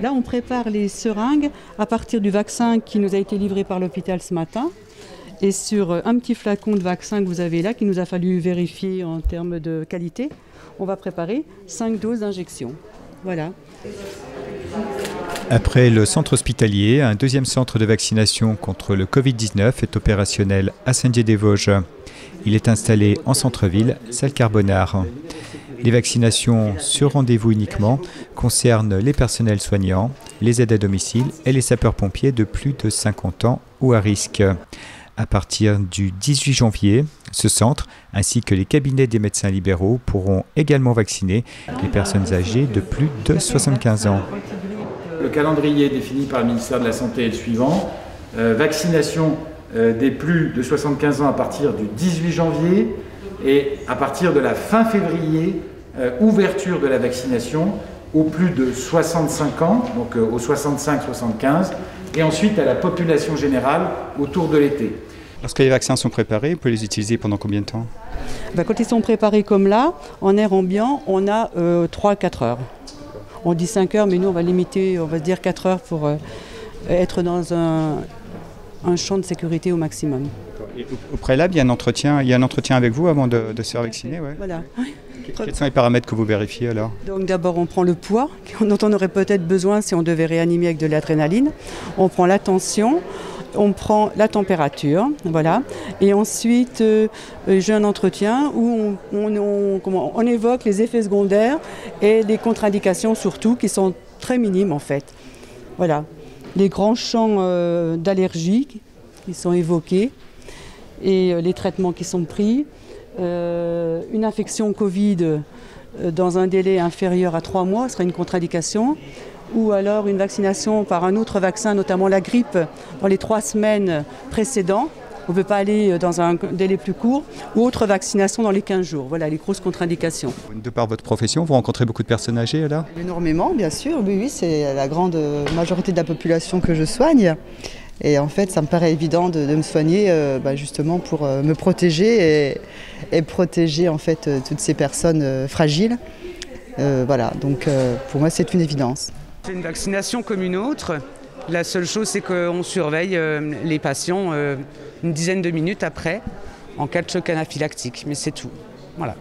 Là, on prépare les seringues à partir du vaccin qui nous a été livré par l'hôpital ce matin. Et sur un petit flacon de vaccin que vous avez là, qui nous a fallu vérifier en termes de qualité, on va préparer 5 doses d'injection. Voilà. Après le centre hospitalier, un deuxième centre de vaccination contre le Covid-19 est opérationnel à Saint-Dié-des-Vosges. Il est installé en centre-ville, salle Carbonard. Les vaccinations sur rendez-vous uniquement concernent les personnels soignants, les aides à domicile et les sapeurs-pompiers de plus de 50 ans ou à risque. À partir du 18 janvier, ce centre, ainsi que les cabinets des médecins libéraux, pourront également vacciner les personnes âgées de plus de 75 ans. Le calendrier défini par le ministère de la Santé est le suivant. Vaccination des plus de 75 ans à partir du 18 janvier et à partir de la fin février, ouverture de la vaccination aux plus de 65 ans, donc aux 65-75, et ensuite à la population générale autour de l'été. Lorsque les vaccins sont préparés, vous pouvez les utiliser pendant combien de temps ? Quand ils sont préparés comme là, en air ambiant, on a 3-4 heures. On dit 5 heures, mais nous on va limiter, on va dire 4 heures pour être dans un champ de sécurité au maximum. Et au préalable, il y a un entretien avec vous avant de se faire vacciner, ouais. Voilà. Quels sont les paramètres que vous vérifiez alors ? Donc d'abord on prend le poids, dont on aurait peut-être besoin si on devait réanimer avec de l'adrénaline. On prend la tension, on prend la température, voilà. Et ensuite j'ai un entretien où on évoque les effets secondaires et les contre-indications surtout qui sont très minimes en fait. Voilà. Les grands champs d'allergie qui sont évoqués et les traitements qui sont pris. Une infection Covid dans un délai inférieur à 3 mois sera une contre-indication, ou alors une vaccination par un autre vaccin, notamment la grippe, dans les 3 semaines précédentes. On ne peut pas aller dans un délai plus court, ou autre vaccination dans les 15 jours. Voilà les grosses contre-indications. De par votre profession, vous rencontrez beaucoup de personnes âgées là ? Énormément, bien sûr. Oui, c'est la grande majorité de la population que je soigne. Et en fait, ça me paraît évident de me soigner justement pour me protéger et protéger en fait toutes ces personnes fragiles. Voilà, donc pour moi, c'est une évidence. C'est une vaccination comme une autre. La seule chose, c'est qu'on surveille les patients une dizaine de minutes après en cas de choc anaphylactique. Mais c'est tout. Voilà.